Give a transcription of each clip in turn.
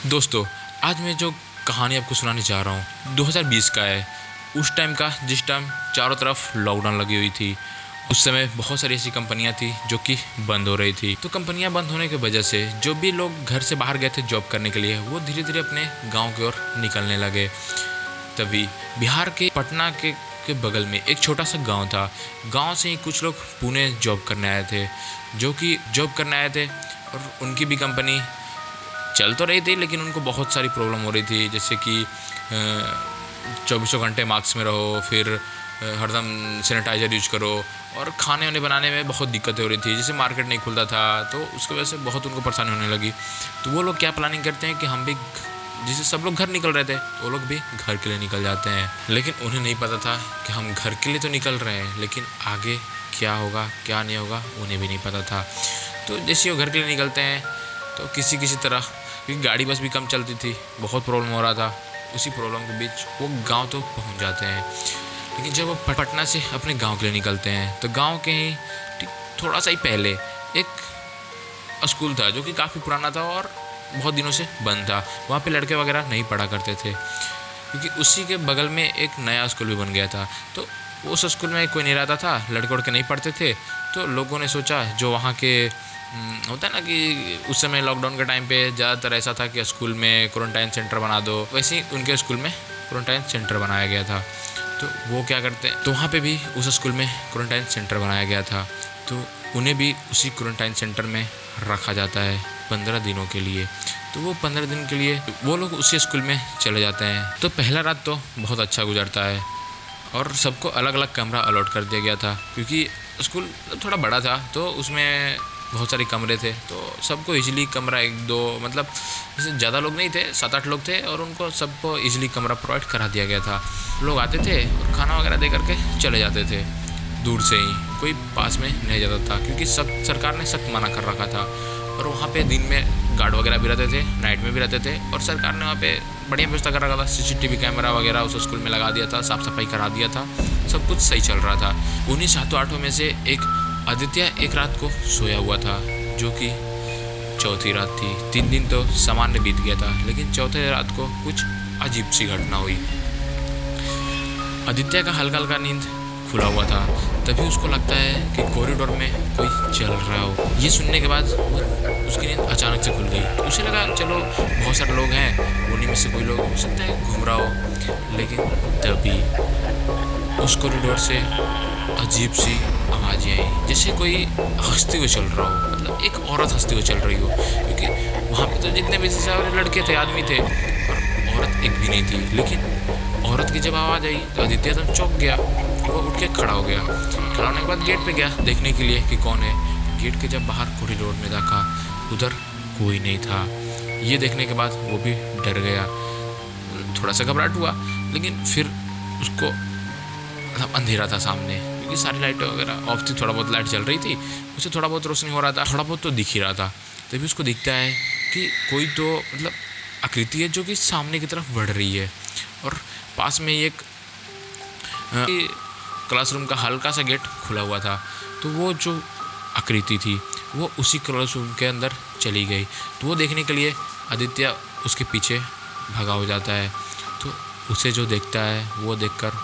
दोस्तों, आज मैं जो कहानी आपको सुनाने जा रहा हूँ 2020 का है। उस टाइम का जिस टाइम चारों तरफ लॉकडाउन लगी हुई थी। उस समय बहुत सारी ऐसी कंपनियां थी जो कि बंद हो रही थी। तो कंपनियां बंद होने की वजह से जो भी लोग घर से बाहर गए थे जॉब करने के लिए, वो धीरे धीरे अपने गाँव की ओर निकलने लगे। तभी बिहार के पटना के बगल में एक छोटा सा गांव था। गांव से ही कुछ लोग पुणे जॉब करने आए थे, जो कि जॉब करने आए थे और उनकी भी कंपनी चल तो रही थी, लेकिन उनको बहुत सारी प्रॉब्लम हो रही थी। जैसे कि 24 घंटे मास्क में रहो, फिर हरदम सैनिटाइज़र यूज करो, और खाने वाने बनाने में बहुत दिक्कतें हो रही थी। जैसे मार्केट नहीं खुलता था, तो उसकी वजह से बहुत उनको परेशानी होने लगी। तो वो लोग क्या प्लानिंग करते हैं कि हम भी, जिसे सब लोग घर निकल रहे थे, वो लोग भी घर के लिए निकल जाते हैं। लेकिन उन्हें नहीं पता था कि हम घर के लिए तो निकल रहे हैं, लेकिन आगे क्या होगा क्या नहीं होगा उन्हें भी नहीं पता था। तो जैसे वो घर के लिए निकलते हैं तो किसी तरह, क्योंकि गाड़ी बस भी कम चलती थी, बहुत प्रॉब्लम हो रहा था, उसी प्रॉब्लम के बीच वो गांव तो पहुंच जाते हैं। लेकिन जब वो पटना से अपने गांव के लिए निकलते हैं तो गांव के ही ठीक थोड़ा सा ही पहले एक स्कूल था जो कि काफ़ी पुराना था और बहुत दिनों से बंद था। वहाँ पे लड़के वगैरह नहीं पढ़ा करते थे, क्योंकि उसी के बगल में एक नया स्कूल भी बन गया था। तो उस स्कूल में कोई नहीं रहता था, लड़के वड़के नहीं पढ़ते थे। तो लोगों ने सोचा, जो वहाँ के होता है ना कि उस समय लॉकडाउन के टाइम पे ज़्यादातर ऐसा था कि स्कूल में क्वारंटाइन सेंटर बना दो, वैसे ही उनके स्कूल में क्वारंटाइन सेंटर बनाया गया था। तो वो क्या करते हैं, तो वहाँ पे भी उस स्कूल में क्वारंटाइन सेंटर बनाया गया था। तो उन्हें भी उसी क्वारंटाइन सेंटर में रखा जाता है 15 दिनों के लिए। तो वो 15 दिन के लिए वो लोग उसी स्कूल में चले जाते हैं। तो पहला रात तो बहुत अच्छा गुजरता है और सबको अलग अलग कमरा अलॉट कर दिया गया था, क्योंकि स्कूल थोड़ा बड़ा था तो उसमें बहुत सारे कमरे थे। तो सबको इजीली कमरा, एक दो मतलब जैसे ज़्यादा लोग नहीं थे, 7-8 लोग थे, और उनको सबको इजीली कमरा प्रोवाइड करा दिया गया था। लोग आते थे और खाना वगैरह दे करके चले जाते थे दूर से ही, कोई पास में नहीं जाता था, क्योंकि सब सरकार ने सख्त मना कर रखा था। और वहाँ पे दिन में गार्ड वगैरह भी रहते थे, नाइट में भी रहते थे, और सरकार ने वहाँ पे बढ़िया व्यवस्था कर रखा था। CCTV कैमरा वगैरह उस स्कूल में लगा दिया था, साफ़ सफाई करा दिया था, सब कुछ सही चल रहा था। उन्हीं 7-8 में से एक आदित्य एक रात को सोया हुआ था, जो कि चौथी रात थी। 3 दिन तो सामान्य बीत गया था, लेकिन चौथे रात को कुछ अजीब सी घटना हुई। आदित्य का हल्का हल्का नींद खुला हुआ था, तभी उसको लगता है कि कॉरिडोर में कोई चल रहा हो। ये सुनने के बाद उसकी नींद अचानक से खुल गई। तो उसे लगा चलो बहुत सारे लोग हैं, उन्हीं में से कोई लोग हो सकता है घूम रहा हो। लेकिन तभी उस कॉरिडोर से अजीब सी आवाज़ें आई, जैसे कोई हंसते हुए चल रहा हो, मतलब एक औरत हंसते हुए चल रही हो। क्योंकि वहाँ पे तो जितने भी सारे लड़के थे, आदमी थे, और औरत एक भी नहीं थी। लेकिन औरत की जब आवाज़ आई तो आदित्य एकदम चौंक गया। वो उठ के खड़ा हो गया। खड़ा होने के बाद गेट पे गया देखने के लिए कि कौन है। गेट के जब बाहर कॉरिडोर में देखा, उधर कोई नहीं था। ये देखने के बाद वो भी डर गया, थोड़ा सा घबराहट हुआ। लेकिन फिर उसको मतलब अंधेरा था सामने, क्योंकि सारी लाइटें वगैरह ऑफ थी, थोड़ा बहुत लाइट जल रही थी, उसे थोड़ा बहुत रोशनी हो रहा था, थोड़ा बहुत तो दिख ही रहा था। तभी उसको दिखता है कि कोई तो मतलब आकृति है जो कि सामने की तरफ बढ़ रही है। और पास में एक क्लासरूम का हल्का सा गेट खुला हुआ था। तो वो जो आकृति थी वो उसी क्लासरूम के अंदर चली गई। तो वो देखने के लिए आदित्य उसके पीछे भागा हो जाता है। तो उसे जो देखता है वो देखकर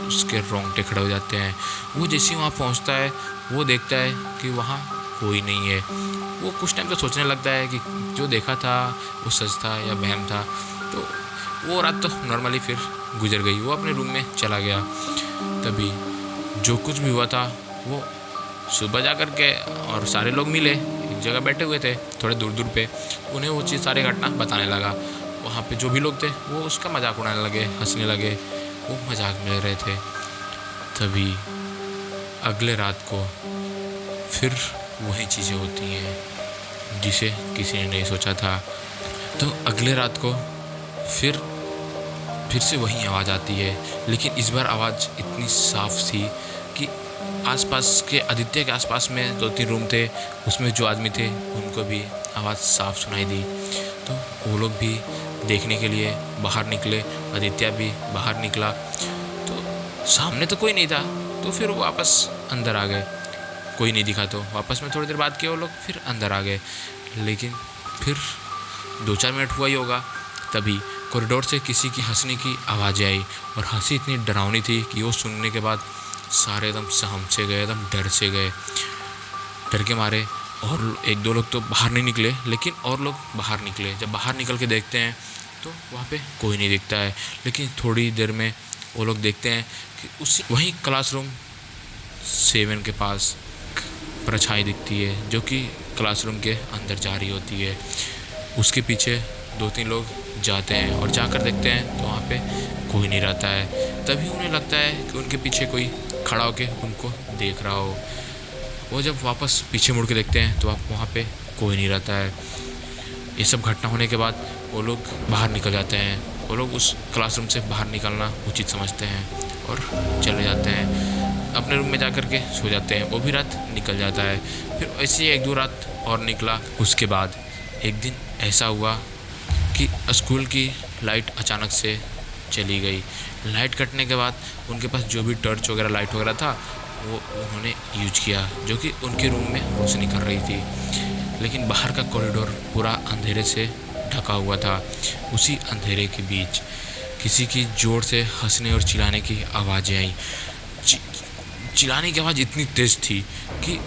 उसके रोंगटे खड़े हो जाते हैं। वो जैसे ही वहाँ पहुँचता है वो देखता है कि वहाँ कोई नहीं है। वो कुछ टाइम तो सोचने लगता है कि जो देखा था वो सच था या वहम था। तो वो रात तो नॉर्मली फिर गुजर गई। वो अपने रूम में चला गया। तभी जो कुछ भी हुआ था वो सुबह जा कर के, और सारे लोग मिले, एक जगह बैठे हुए थे थोड़े दूर दूर पे, उन्हें वो चीज़ सारी घटना बताने लगा। वहाँ पे जो भी लोग थे वो उसका मजाक उड़ाने लगे, हंसने लगे, वो मजाक में रहे थे। तभी अगले रात को फिर वही चीज़ें होती हैं जिसे किसी ने नहीं सोचा था। तो अगले रात को फिर से वही आवाज़ आती है, लेकिन इस बार आवाज़ इतनी साफ थी कि आसपास के, आदित्य के आसपास में 2-3 रूम थे, उसमें जो आदमी थे उनको भी आवाज़ साफ सुनाई दी। तो वो लोग भी देखने के लिए बाहर निकले, आदित्य भी बाहर निकला। तो सामने तो कोई नहीं था। तो फिर वो वापस अंदर आ गए, कोई नहीं दिखा। तो वापस में थोड़ी देर बात किया वो लोग, फिर अंदर आ गए। लेकिन फिर 2-4 मिनट हुआ ही होगा, तभी कॉरिडोर से किसी की हंसने की आवाज़ें आई और हंसी इतनी डरावनी थी कि वो सुनने के बाद सारे एकदम सहम से गए, एकदम डर से गए। डर के मारे और 1-2 लोग तो बाहर नहीं निकले, लेकिन और लोग बाहर निकले। जब बाहर निकल के देखते हैं तो वहाँ पे कोई नहीं दिखता है, लेकिन थोड़ी देर में वो लोग देखते हैं कि उसी वहीं क्लासरूम 7 के पास परछाई दिखती है, जो कि क्लासरूम के अंदर जा रही होती है। उसके पीछे 2-3 लोग जाते हैं और जाकर देखते हैं तो वहाँ पे कोई नहीं रहता है। तभी उन्हें लगता है कि उनके पीछे कोई खड़ा होकर उनको देख रहा हो। वो जब वापस पीछे मुड़ के देखते हैं तो वहाँ पे कोई नहीं रहता है। ये सब घटना होने के बाद वो लोग बाहर निकल जाते हैं। वो लोग उस क्लासरूम से बाहर निकलना उचित समझते हैं और चले जाते हैं, अपने रूम में जा कर के सो जाते हैं। वो भी रात निकल जाता है। फिर ऐसे ही 1-2 रात और निकला। उसके बाद एक दिन ऐसा हुआ कि स्कूल की लाइट अचानक से चली गई। लाइट कटने के बाद उनके पास जो भी टॉर्च वगैरह लाइट वगैरह था वो उन्होंने यूज किया, जो कि उनके रूम में रोशनी कर रही थी। लेकिन बाहर का कॉरिडोर पूरा अंधेरे से ढका हुआ था। उसी अंधेरे के बीच किसी की ज़ोर से हंसने और चिल्लाने की आवाज़ें आई। चिल्लाने की आवाज़ इतनी तेज़ थी कि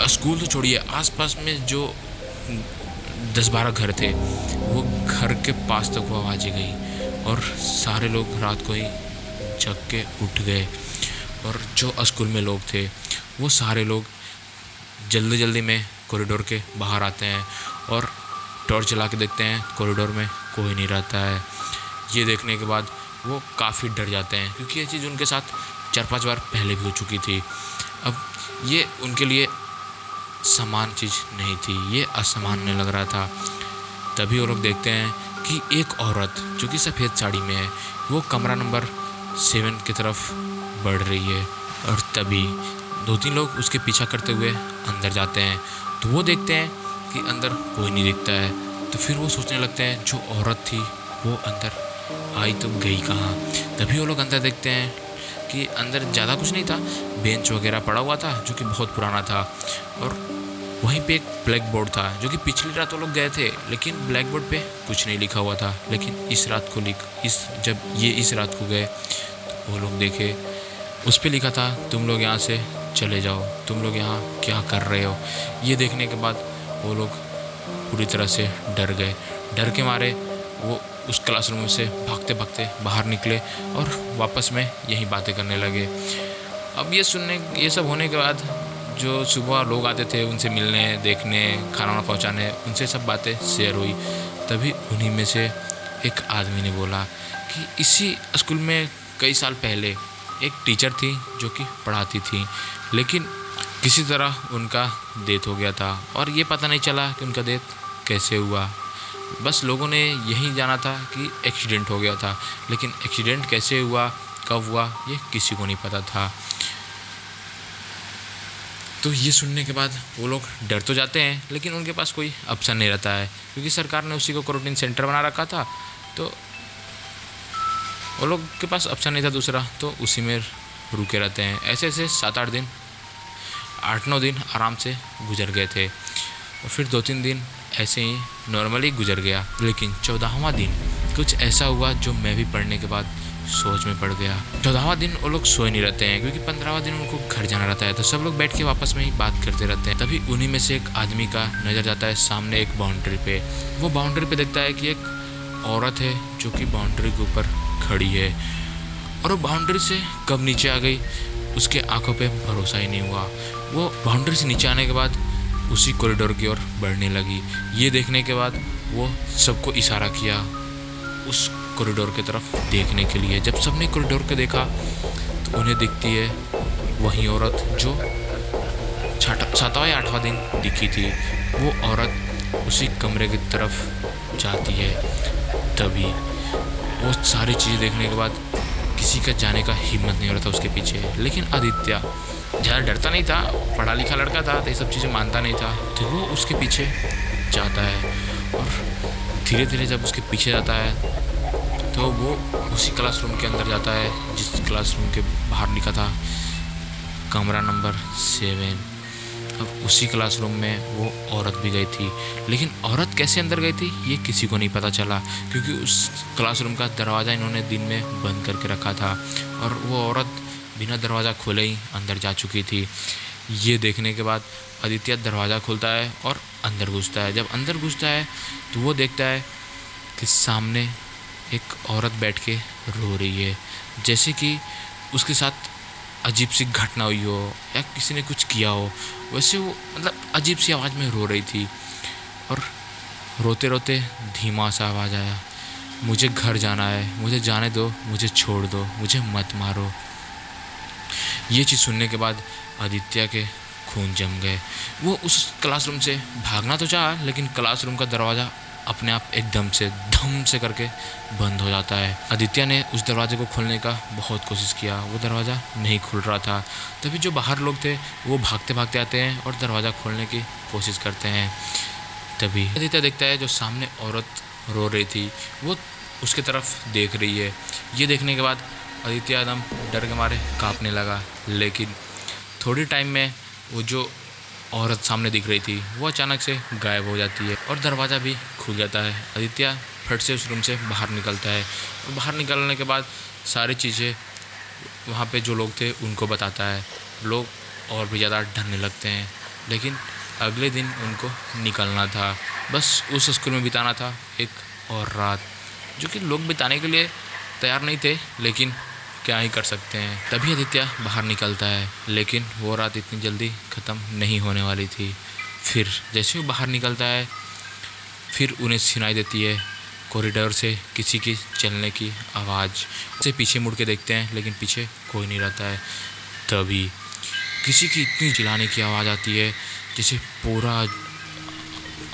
स्कूल तो छोड़िए, आसपास में जो 10-12 घर थे वो घर के पास तक वो आवाज़ें गई और सारे लोग रात को ही जग के उठ गए। और जो स्कूल में लोग थे वो सारे लोग जल्दी जल्दी में कॉरिडोर के बाहर आते हैं और टॉर्च जला के देखते हैं कॉरिडोर में कोई नहीं रहता है। ये देखने के बाद वो काफ़ी डर जाते हैं, क्योंकि ये चीज़ उनके साथ 4-5 बार पहले भी हो चुकी थी। अब ये उनके लिए समान चीज़ नहीं थी, ये असामान्य लग रहा था। तभी वो लोग देखते हैं कि एक औरत जो कि सफ़ेद साड़ी में है वो कमरा नंबर 7 की तरफ बढ़ रही है। और तभी 2-3 लोग उसके पीछा करते हुए अंदर जाते हैं तो वो देखते हैं कि अंदर कोई नहीं दिखता है। तो फिर वो सोचने लगते हैं जो औरत थी वो अंदर आई तो गई कहाँ। तभी वो लोग अंदर देखते हैं कि अंदर ज़्यादा कुछ नहीं था, बेंच वगैरह पड़ा हुआ था जो कि बहुत पुराना था। और वहीं पे एक ब्लैक बोर्ड था, जो कि पिछली रात वो लोग गए थे, लेकिन ब्लैक बोर्ड पे कुछ नहीं लिखा हुआ था। लेकिन इस रात को जब ये इस रात को गए तो वो लोग देखे, उस पे लिखा था तुम लोग यहाँ से चले जाओ, तुम लोग यहाँ क्या कर रहे हो। ये देखने के बाद वो लोग पूरी तरह से डर गए। डर के मारे वो उस क्लासरूम से भागते भागते बाहर निकले और वापस में यही बातें करने लगे। अब ये सब होने के बाद जो सुबह लोग आते थे उनसे मिलने, देखने, खाना पहुंचाने, उनसे सब बातें शेयर हुई। तभी उन्हीं में से एक आदमी ने बोला कि इसी स्कूल में कई साल पहले एक टीचर थी जो कि पढ़ाती थी, लेकिन किसी तरह उनका डेथ हो गया था और ये पता नहीं चला कि उनका डेथ कैसे हुआ। बस लोगों ने यही जाना था कि एक्सीडेंट हो गया था, लेकिन एक्सीडेंट कैसे हुआ, कब हुआ, ये किसी को नहीं पता था। तो ये सुनने के बाद वो लोग डर तो जाते हैं, लेकिन उनके पास कोई ऑप्शन नहीं रहता है, क्योंकि सरकार ने उसी को क्वारंटाइन सेंटर बना रखा था। तो वो लोग के पास ऑप्शन नहीं था दूसरा, तो उसी में रुके रहते हैं। ऐसे 7-8 दिन, 8-9 दिन आराम से गुजर गए थे। और फिर 2-3 दिन ऐसे ही नॉर्मली गुजर गया। लेकिन 14वां दिन कुछ ऐसा हुआ जो मैं भी पढ़ने के बाद सोच में पड़ गया। 14वां दिन वो लोग सोए नहीं रहते हैं, क्योंकि 15वां दिन उनको घर जाना रहता है। तो सब लोग बैठ के वापस में ही बात करते रहते हैं। तभी उन्हीं में से एक आदमी का नज़र जाता है सामने एक बाउंड्री पे। वो बाउंड्री पे देखता है कि एक औरत है जो कि बाउंड्री के ऊपर खड़ी है, और वो बाउंड्री से कब नीचे आ गई उसके आंखों पे भरोसा ही नहीं हुआ। वो बाउंड्री से नीचे आने के बाद उसी कॉरिडोर की ओर बढ़ने लगी। ये देखने के बाद वो सबको इशारा किया उस कॉरिडोर की तरफ देखने के लिए। जब सबने कॉरिडोर को देखा तो उन्हें दिखती है वही औरत जो 7वां या 8वां दिन दिखी थी। वो औरत उसी कमरे की तरफ जाती है। तभी वो सारी चीज़ देखने के बाद किसी का जाने का हिम्मत नहीं हो रहा था उसके पीछे। लेकिन आदित्य ज़्यादा डरता नहीं था, पढ़ा लिखा लड़का था, तो ये सब चीज़ें मानता नहीं था। तो वो उसके पीछे जाता है और धीरे धीरे जब उसके पीछे जाता है तो वो उसी क्लासरूम के अंदर जाता है जिस क्लासरूम के बाहर लिखा था कमरा नंबर 7। और उसी क्लासरूम में वो औरत भी गई थी। लेकिन औरत कैसे अंदर गई थी ये किसी को नहीं पता चला, क्योंकि उस क्लासरूम का दरवाज़ा इन्होंने दिन में बंद करके रखा था और वो औरत बिना दरवाज़ा खोले ही अंदर जा चुकी थी। ये देखने के बाद आदित्य दरवाज़ा खोलता है और अंदर घुसता है। जब अंदर घुसता है तो वो देखता है कि सामने एक औरत बैठ के रो रही है, जैसे कि उसके साथ अजीब सी घटना हुई हो या किसी ने कुछ किया हो। वैसे वो मतलब अजीब सी आवाज़ में रो रही थी और रोते रोते धीमा सा आवाज़ आया, मुझे घर जाना है, मुझे जाने दो, मुझे छोड़ दो, मुझे मत मारो। ये चीज़ सुनने के बाद आदित्य के खून जम गए। वो उस क्लासरूम से भागना तो चाहा, लेकिन क्लासरूम का दरवाज़ा अपने आप एकदम से धम से करके बंद हो जाता है। आदित्य ने उस दरवाजे को खोलने का बहुत कोशिश किया, वो दरवाज़ा नहीं खुल रहा था। तभी जो बाहर लोग थे वो भागते भागते आते हैं और दरवाज़ा खोलने की कोशिश करते हैं। तभी आदित्य देखता है जो सामने औरत रो रही थी वो उसके तरफ देख रही है। ये देखने के बाद आदित्य एकदम डर के मारे कांपने लगा। लेकिन थोड़ी टाइम में वो जो औरत सामने दिख रही थी वो अचानक से गायब हो जाती है और दरवाज़ा भी खुल जाता है। आदित्य फट से उस रूम से बाहर निकलता है और बाहर निकलने के बाद सारी चीज़ें वहाँ पे जो लोग थे उनको बताता है। लोग और भी ज़्यादा डरने लगते हैं। लेकिन अगले दिन उनको निकलना था, बस उस स्कूल में बिताना था एक और रात, जो कि लोग बिताने के लिए तैयार नहीं थे, लेकिन क्या ही कर सकते हैं। तभी आदित्य बाहर निकलता है, लेकिन वो रात इतनी जल्दी ख़त्म नहीं होने वाली थी। फिर जैसे वो बाहर निकलता है फिर उन्हें सुनाई देती है कॉरिडोर से किसी की चलने की आवाज़। उसे पीछे मुड़ के देखते हैं लेकिन पीछे कोई नहीं रहता है। तभी किसी की इतनी चिल्लाने की आवाज़ आती है जैसे पूरा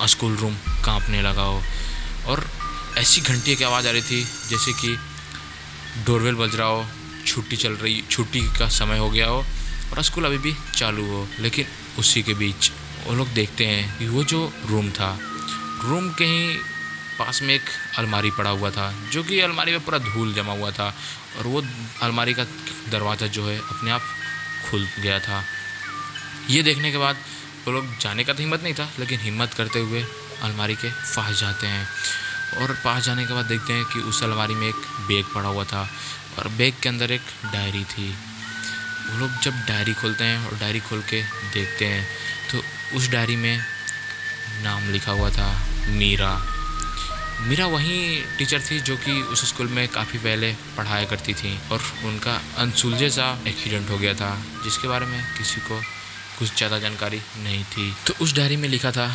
स्कूल रूम कांपने लगा हो, और ऐसी घंटी की आवाज़ आ रही थी जैसे कि डोरबेल बज रहा हो, छुट्टी का समय हो गया हो और स्कूल अभी भी चालू हो। लेकिन उसी के बीच वो लोग देखते हैं कि वो जो रूम था, रूम के ही पास में एक अलमारी पड़ा हुआ था, जो कि अलमारी में पूरा धूल जमा हुआ था और वो अलमारी का दरवाज़ा जो है अपने आप खुल गया था। ये देखने के बाद वो लोग जाने का तो हिम्मत नहीं था, लेकिन हिम्मत करते हुए अलमारी के पास जाते हैं और पास जाने के बाद देखते हैं कि उस अलमारी में एक बैग पड़ा हुआ था और बैग के अंदर एक डायरी थी। वो लोग जब डायरी खोलते हैं और डायरी खोल के देखते हैं तो उस डायरी में नाम लिखा हुआ था मीरा। मीरा वही टीचर थी जो कि उस स्कूल में काफ़ी पहले पढ़ाया करती थी और उनका अनसुलझे सा एक्सीडेंट हो गया था, जिसके बारे में किसी को कुछ ज़्यादा जानकारी नहीं थी। तो उस डायरी में लिखा था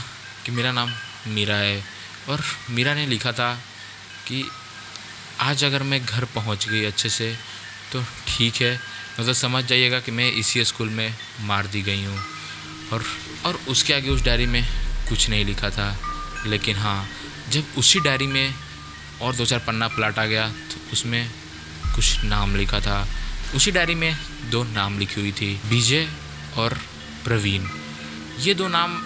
कि मेरा नाम मीरा है और मीरा ने लिखा था कि आज अगर मैं घर पहुंच गई अच्छे से तो ठीक है, मतलब समझ जाइएगा कि मैं इसी स्कूल में मार दी गई हूँ। और उसके आगे उस डायरी में कुछ नहीं लिखा था। लेकिन हाँ, जब उसी डायरी में और 2-4 पन्ना पलटा गया तो उसमें कुछ नाम लिखा था। उसी डायरी में 2 नाम लिखी हुई थी, विजय और प्रवीण। ये 2 नाम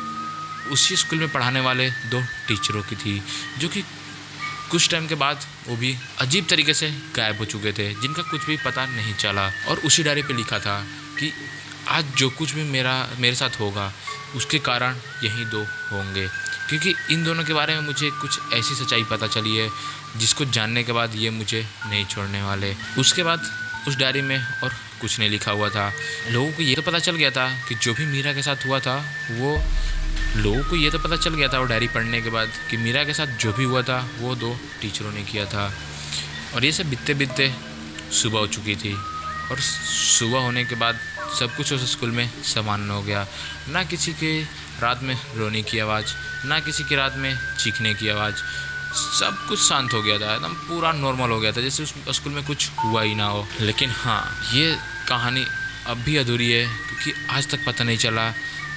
उसी स्कूल में पढ़ाने वाले 2 टीचरों की थी, जो कि कुछ टाइम के बाद वो भी अजीब तरीके से गायब हो चुके थे, जिनका कुछ भी पता नहीं चला। और उसी डायरी पे लिखा था कि आज जो कुछ भी मेरे साथ होगा उसके कारण यही 2 होंगे, क्योंकि इन दोनों के बारे में मुझे कुछ ऐसी सच्चाई पता चली है जिसको जानने के बाद ये मुझे नहीं छोड़ने वाले। उसके बाद उस डायरी में और कुछ नहीं लिखा हुआ था। लोगों को ये तो पता चल गया था कि जो भी मीरा के साथ हुआ था वो डायरी पढ़ने के बाद कि मीरा के साथ जो भी हुआ था वो 2 टीचरों ने किया था। और ये सब बीतते बीतते सुबह हो चुकी थी और सुबह होने के बाद सब कुछ उस स्कूल में सामान्य हो गया। ना किसी के रात में रोने की आवाज़, ना किसी की रात में चीखने की आवाज़, सब कुछ शांत हो गया था, एकदम पूरा नॉर्मल हो गया था, जैसे उस स्कूल में कुछ हुआ ही ना हो। लेकिन हाँ, ये कहानी अब भी अधूरी है, क्योंकि आज तक पता नहीं चला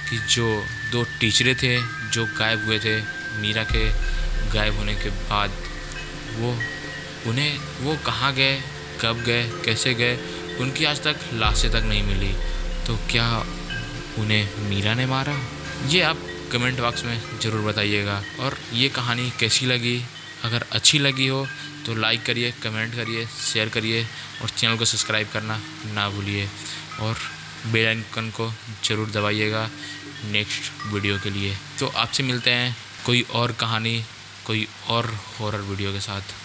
कि जो 2 टीचरें थे जो गायब हुए थे मीरा के गायब होने के बाद, वो कहाँ गए, कब गए, कैसे गए, उनकी आज तक लाशें तक नहीं मिली। तो क्या उन्हें मीरा ने मारा? ये आप कमेंट बॉक्स में ज़रूर बताइएगा। और ये कहानी कैसी लगी? अगर अच्छी लगी हो तो लाइक करिए, कमेंट करिए, शेयर करिए और चैनल को सब्सक्राइब करना ना भूलिए। और बेल आइकन को ज़रूर दबाइएगा नेक्स्ट वीडियो के लिए। तो आपसे मिलते हैं कोई और कहानी, कोई और हॉरर वीडियो के साथ।